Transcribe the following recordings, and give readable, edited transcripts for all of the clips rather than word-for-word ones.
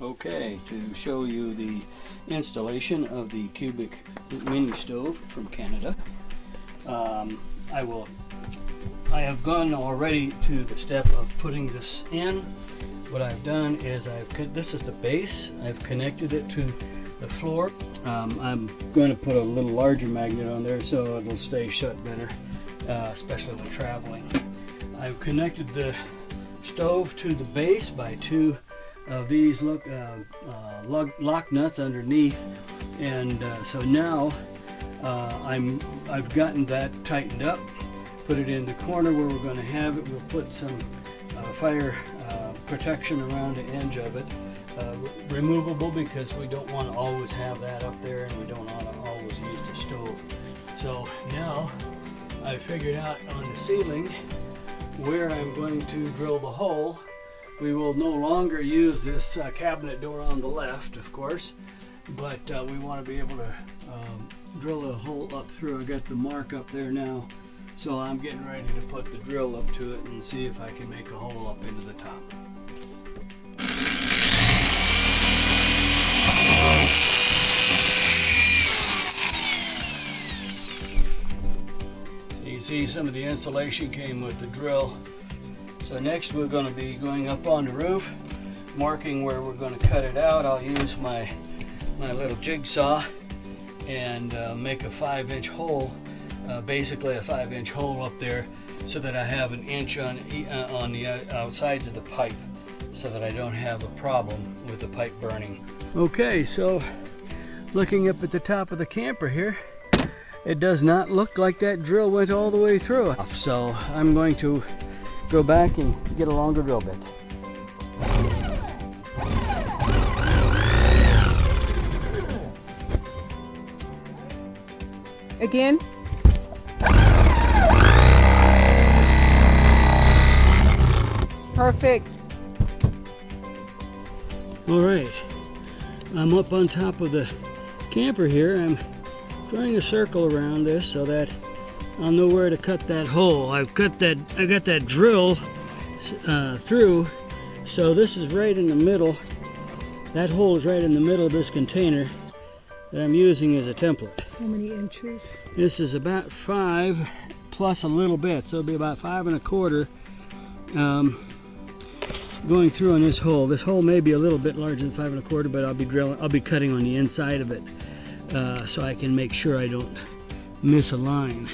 Okay, to show you the installation of the cubic mini stove from Canada. I have gone already to the step of putting this in. What I've done is this is the base. I've connected it to the floor. I'm going to put a little larger magnet on there so it'll stay shut better, especially when traveling. I've connected the stove to the base by two of these lock nuts underneath, and so now I've gotten that tightened up, put it in the corner where we're going to have it. We'll put some fire protection around the edge of it, removable, because we don't want to always have that up there, and we don't want to always use the stove. So now I figured out on the ceiling where I'm going to drill the hole. We will no longer use this cabinet door on the left, of course, but we want to be able to drill a hole up through. I got the mark up there now, so I'm getting ready to put the drill up to it and see if I can make a hole up into the top. So you see some of the insulation came with the drill. So next we're going to be going up on the roof, marking where we're going to cut it out. I'll use my little jigsaw and make a 5-inch hole, basically a 5-inch hole up there, so that I have an inch on the outsides of the pipe, so that I don't have a problem with the pipe burning. Okay, so looking up at the top of the camper here, it does not look like that drill went all the way through. So I'm going to go back and get a longer drill bit. Again? Perfect. All right, I'm up on top of the camper here. I'm drawing a circle around this so that I'll know where to cut that hole. I got that drill through, so this is right in the middle. That hole is right in the middle of this container that I'm using as a template. How many inches? This is about 5 plus a little bit, so it'll be about 5 1/4 going through on this hole. This hole may be a little bit larger than 5 1/4, but I'll be cutting on the inside of it, so I can make sure I don't miss a line.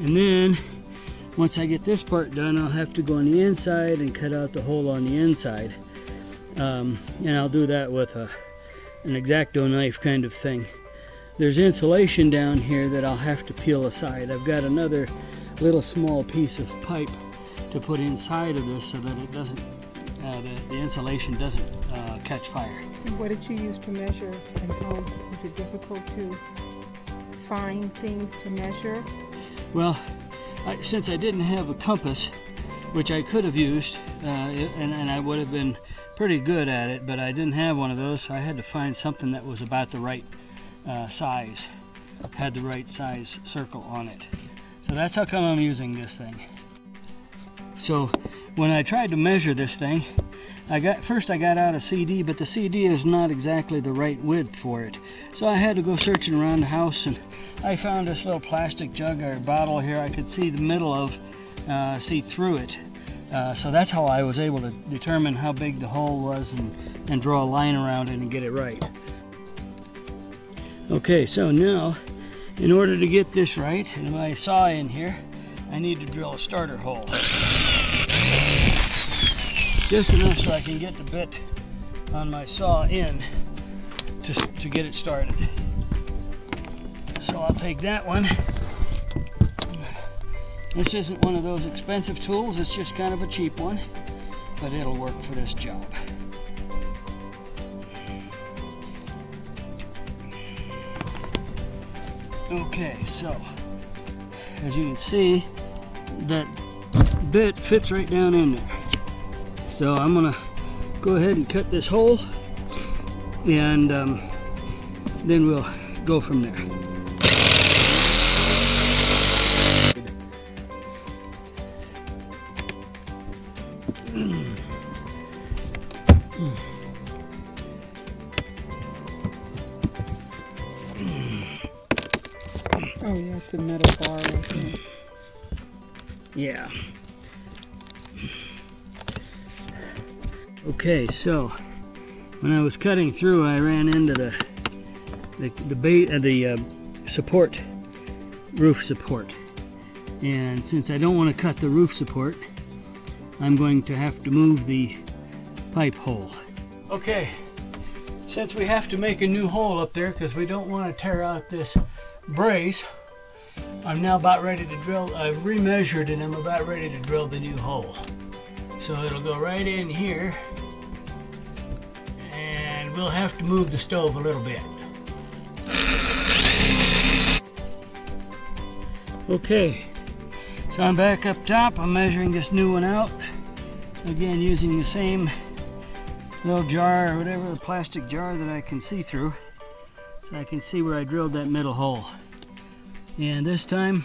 And then once I get this part done, I'll have to go on the inside and cut out the hole on the inside, and I'll do that with an X-Acto knife kind of thing. There's insulation down here that I'll have to peel aside. I've got another little small piece of pipe to put inside of this so that it doesn't, the insulation doesn't catch fire. And what did you use to measure, and how was it difficult to find things to measure? Well, since I didn't have a compass, which I could have used, and I would have been pretty good at it, but I didn't have one of those, so I had to find something that was about the right size, had the right size circle on it. So that's how come I'm using this thing. So when I tried to measure this thing, first I got out a CD, but the CD is not exactly the right width for it. So I had to go searching around the house, and I found this little plastic jug or bottle here I could see the middle of, see through it. So that's how I was able to determine how big the hole was and draw a line around it and get it right. Okay, so now in order to get this right, and my saw in here, I need to drill a starter hole. Just enough so I can get the bit on my saw in to get it started. So I'll take that one. This isn't one of those expensive tools, it's just kind of a cheap one, but it'll work for this job. Okay, so as you can see, that bit fits right down in there. So I'm gonna go ahead and cut this hole, and then we'll go from there. Oh yeah, it's a metal bar right there. Yeah. Okay, so when I was cutting through, I ran into the support, roof support, and since I don't want to cut the roof support, I'm going to have to move the pipe hole. Okay, since we have to make a new hole up there because we don't want to tear out this brace, I'm now about ready to drill. I've remeasured and I'm about ready to drill the new hole. So it'll go right in here, and we'll have to move the stove a little bit. Okay, so I'm back up top. I'm measuring this new one out. Again, using the same little jar or whatever, plastic jar that I can see through, so I can see where I drilled that middle hole. And this time,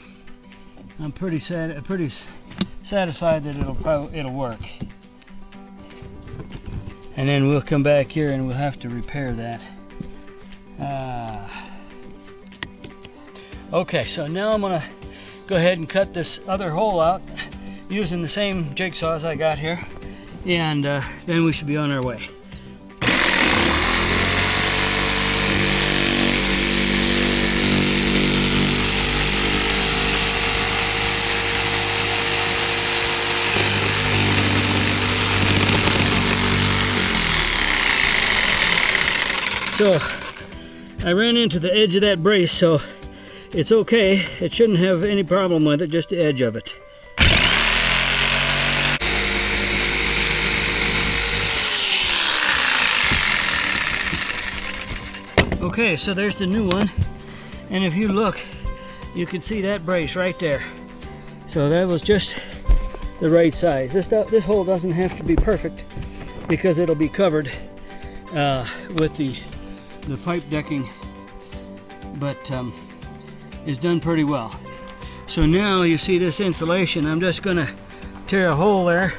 I'm pretty satisfied that it'll work. And then we'll come back here and we'll have to repair that. Okay, so now I'm gonna go ahead and cut this other hole out using the same jigsaws I got here, and then we should be on our way. So I ran into the edge of that brace, so it's okay. It shouldn't have any problem with it, just the edge of it. Okay, so there's the new one, and if you look, you can see that brace right there. So that was just the right size. This hole doesn't have to be perfect because it'll be covered with the pipe decking, but is done pretty well. So now you see this insulation. I'm just going to tear a hole there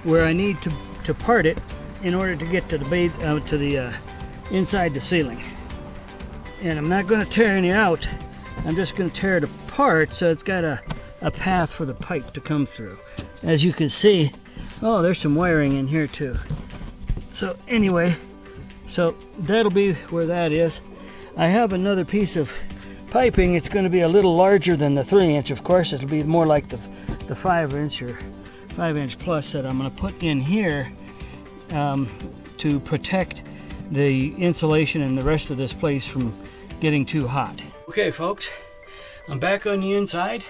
where I need to part it in order to get to the inside the ceiling. And I'm not going to tear any out. I'm just going to tear it apart so it's got a path for the pipe to come through. As you can see, oh, there's some wiring in here too. So anyway, so that'll be where that is. I have another piece of piping. It's going to be a little larger than the 3-inch, of course. It'll be more like the 5-inch or 5-inch plus that I'm going to put in here to protect the insulation and the rest of this place from getting too hot. Okay folks, I'm back on the inside.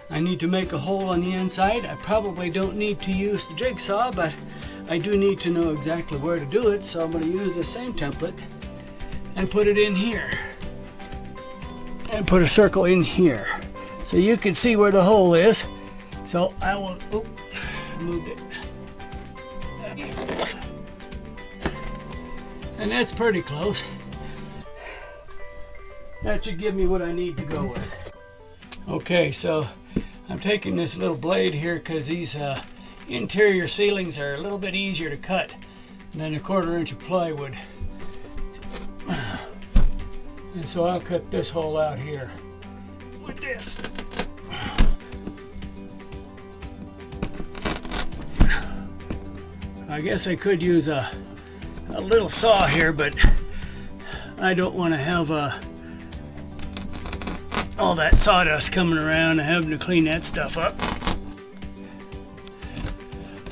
I need to make a hole on the inside. I probably don't need to use the jigsaw, but I do need to know exactly where to do it, so I'm going to use the same template and put it in here. And put a circle in here. So you can see where the hole is. So I will, moved it. And that's pretty close. That should give me what I need to go with. Okay, so I'm taking this little blade here because these interior ceilings are a little bit easier to cut than a 1/4 inch of plywood. And so I'll cut this hole out here with this. I guess I could use a little saw here, but I don't want to have all that sawdust coming around and having to clean that stuff up.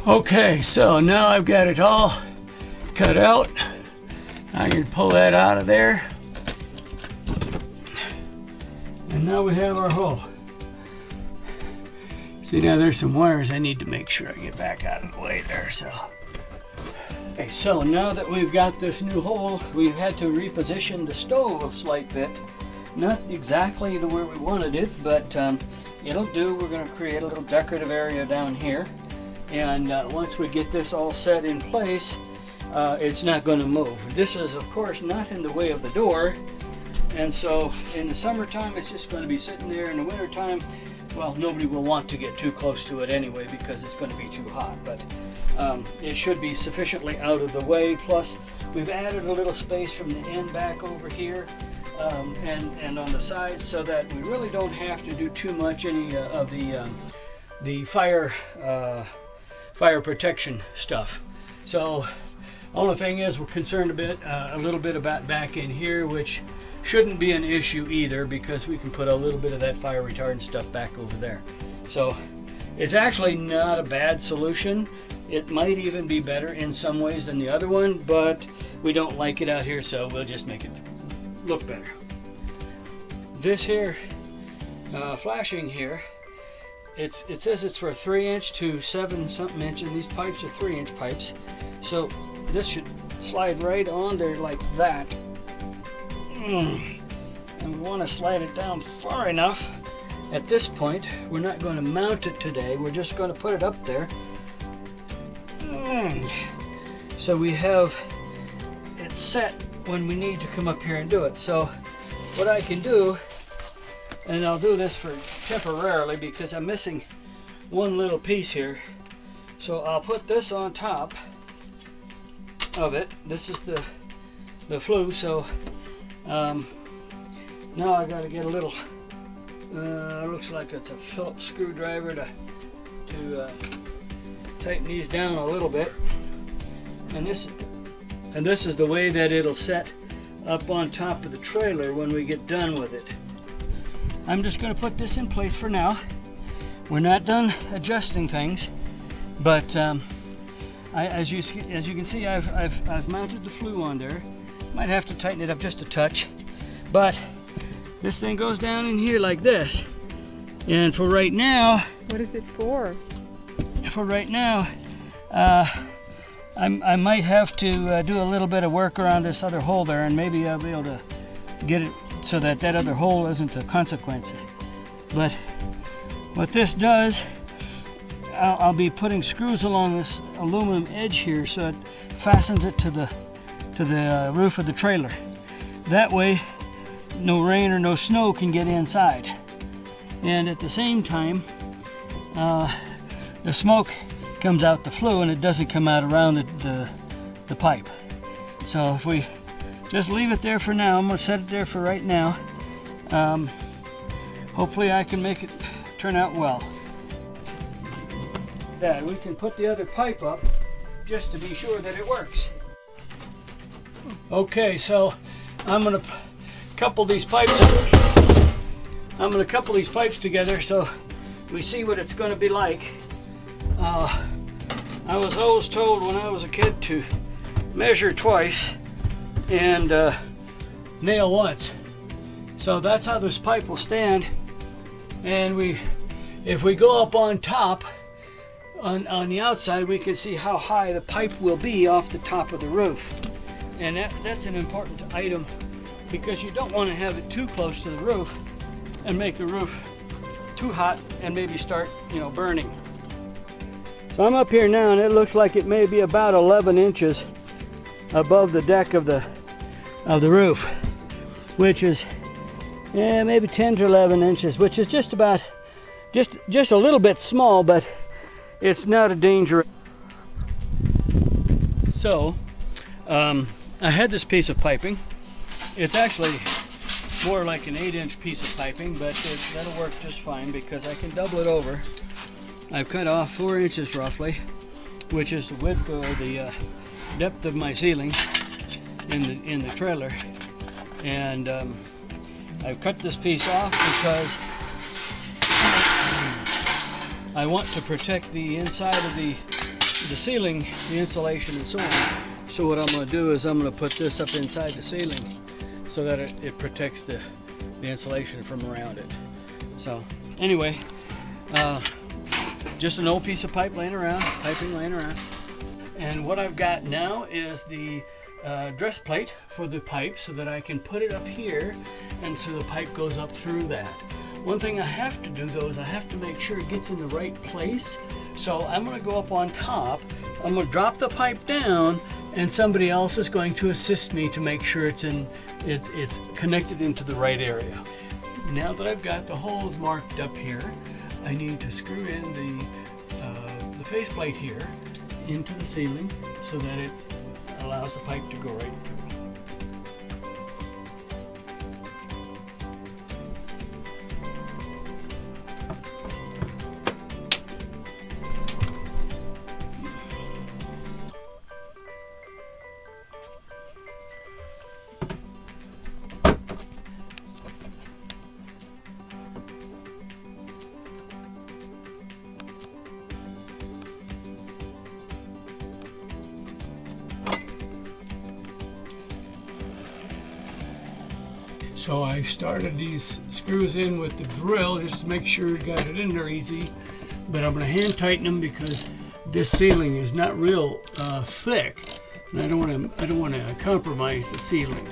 Okay, so now I've got it all cut out. I can pull that out of there. And now we have our hole. See, now there's some wires I need to make sure I get back out of the way there. Okay, so now that we've got this new hole, we've had to reposition the stove a slight bit. Not exactly the way we wanted it, but it'll do. We're going to create a little decorative area down here. And once we get this all set in place, it's not going to move. This is, of course, not in the way of the door. And so in the summertime, it's just going to be sitting there. In the wintertime, well, nobody will want to get too close to it anyway because it's going to be too hot. But it should be sufficiently out of the way. Plus, we've added a little space from the end back over here and on the sides, so that we really don't have to do too much any of the fire protection stuff. So only thing is, we're concerned a little bit about back in here, which shouldn't be an issue either, because we can put a little bit of that fire retardant stuff back over there. So it's actually not a bad solution. It might even be better in some ways than the other one, but we don't like it out here, so we'll just make it look better. This here flashing here, it says it's for 3-inch to 7-something inches. These pipes are 3-inch pipes, so this should slide right on there like that. And we want to slide it down far enough. At this point, we're not going to mount it today. We're just going to put it up there. So we have it set when we need to come up here and do it. So what I can do, and I'll do this for temporarily because I'm missing one little piece here. So I'll put this on top of it. This is the flue. So now I got to get a little. Looks like it's a Phillips screwdriver to tighten these down a little bit. And this is the way that it'll set up on top of the trailer when we get done with it. I'm just going to put this in place for now. We're not done adjusting things, but as you can see, I've mounted the flue on there. Might have to tighten it up just a touch, but this thing goes down in here like this. And for right now, what is it for? For right now, I might have to do a little bit of work around this other hole there, and maybe I'll be able to get it so that that other hole isn't a consequence. But what this does, I'll be putting screws along this aluminum edge here so it fastens it to the roof of the trailer. That way, no rain or no snow can get inside. And at the same time, the smoke comes out the flue and it doesn't come out around the pipe. So if we just leave it there for now, I'm going to set it there for right now. Hopefully I can make it turn out well. That we can put the other pipe up just to be sure that it works. Okay, so I'm going to couple these pipes. I'm going to couple these pipes together so we see what it's going to be like. I was always told when I was a kid to measure twice and nail once. So that's how this pipe will stand. And if we go up on top, on the outside, we can see how high the pipe will be off the top of the roof. And that's an important item, because you don't want to have it too close to the roof and make the roof too hot and maybe start, burning. So I'm up here now, and it looks like it may be about 11 inches above the deck of the roof, which is maybe 10 to 11 inches, which is just a little bit small, but it's not a danger. So I had this piece of piping. It's actually more like an 8-inch piece of piping, but that'll work just fine because I can double it over. I've cut off 4 inches roughly, which is the width or the depth of my ceiling in the trailer, and I've cut this piece off because I want to protect the inside of the ceiling, the insulation and so on. So what I'm going to do is I'm going to put this up inside the ceiling so that it protects the insulation from around it. So anyway, just an old piece of piping laying around. And what I've got now is the dress plate for the pipe so that I can put it up here, and so the pipe goes up through that. One thing I have to do though is I have to make sure it gets in the right place. So I'm going to go up on top, I'm going to drop the pipe down, and somebody else is going to assist me to make sure it's connected into the right area. Now that I've got the holes marked up here, I need to screw in the faceplate here into the ceiling so that it allows the pipe to go right through. So I started these screws in with the drill just to make sure it got it in there easy. But I'm going to hand tighten them because this ceiling is not real thick, and I don't want to compromise the ceiling.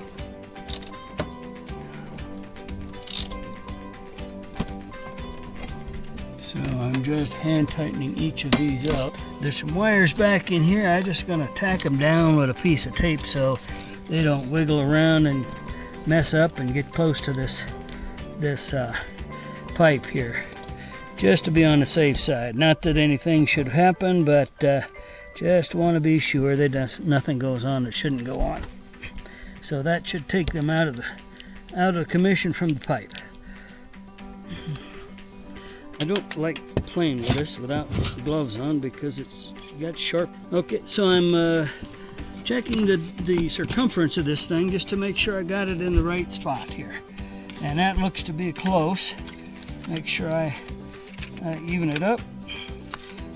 So I'm just hand tightening each of these up. There's some wires back in here. I'm just going to tack them down with a piece of tape so they don't wiggle around and mess up and get close to this pipe here, just to be on the safe side. Not that anything should happen, but just want to be sure that nothing goes on that shouldn't go on. So that should take them out of the commission from the pipe. I don't like playing with this without gloves on because it's got sharp. Okay, so I'm checking the circumference of this thing just to make sure I got it in the right spot here. And that looks to be close. Make sure I even it up.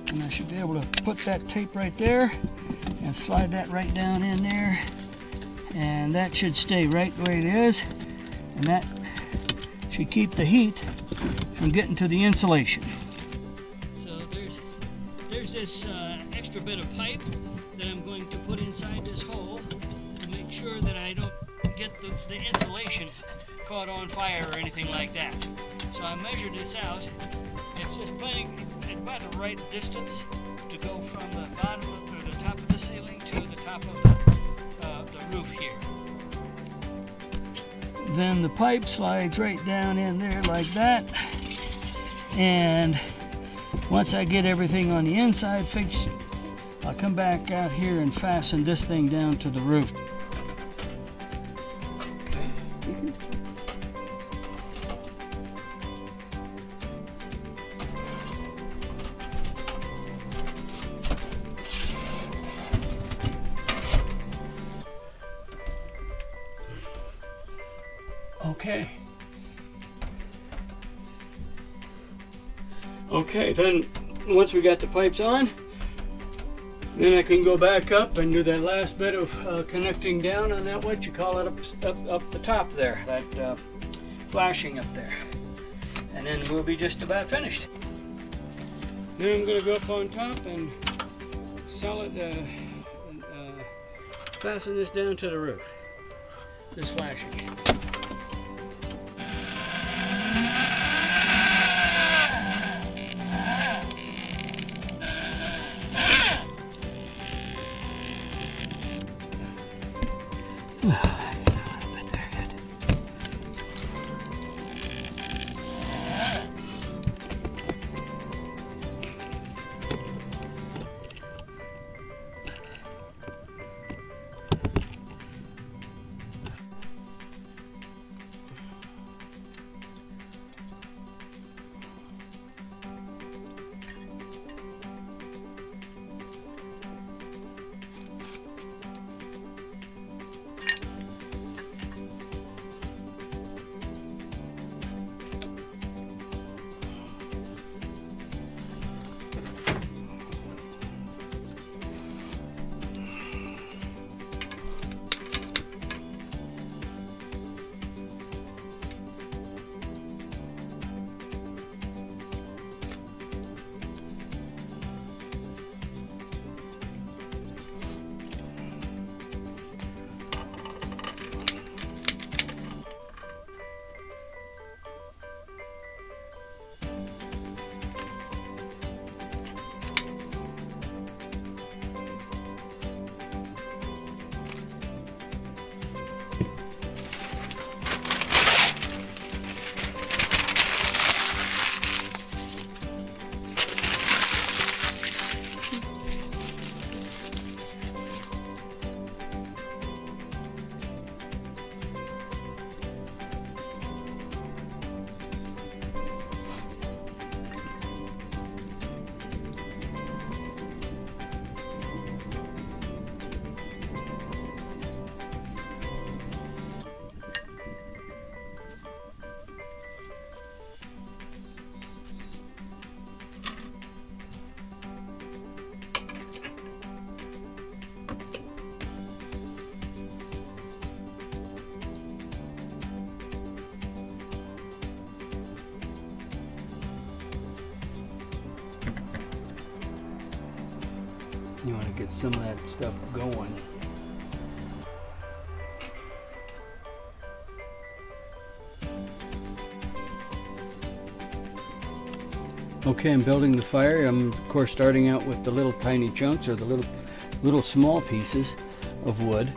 And I should be able to put that tape right there and slide that right down in there. And that should stay right the way it is. And that should keep the heat from getting to the insulation. So there's this extra bit of pipe that I'm going to put inside this hole to make sure that I don't get the insulation caught on fire or anything like that. So I measured this out. It's just playing at about the right distance to go from the bottom or the top of the ceiling to the top of the roof here. Then the pipe slides right down in there like that. And once I get everything on the inside fixed, I'll come back out here and fasten this thing down to the roof. Okay, then once we got the pipes on, then I can go back up and do that last bit of connecting down on that, what you call it, up the top there, that flashing up there. And then we'll be just about finished. Then I'm going to go up on top and fasten this down to the roof, this flashing. get some of that stuff going. Okay, I'm building the fire. I'm of course starting out with the little tiny chunks, or the little small pieces of wood,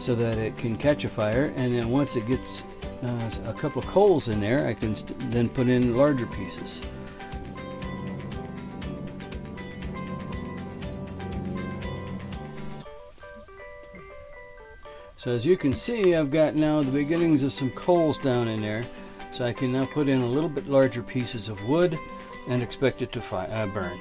so that it can catch a fire, and then once it gets a couple of coals in there, I can then put in larger pieces. So as you can see, I've got now the beginnings of some coals down in there, so I can now put in a little bit larger pieces of wood and expect it to burn.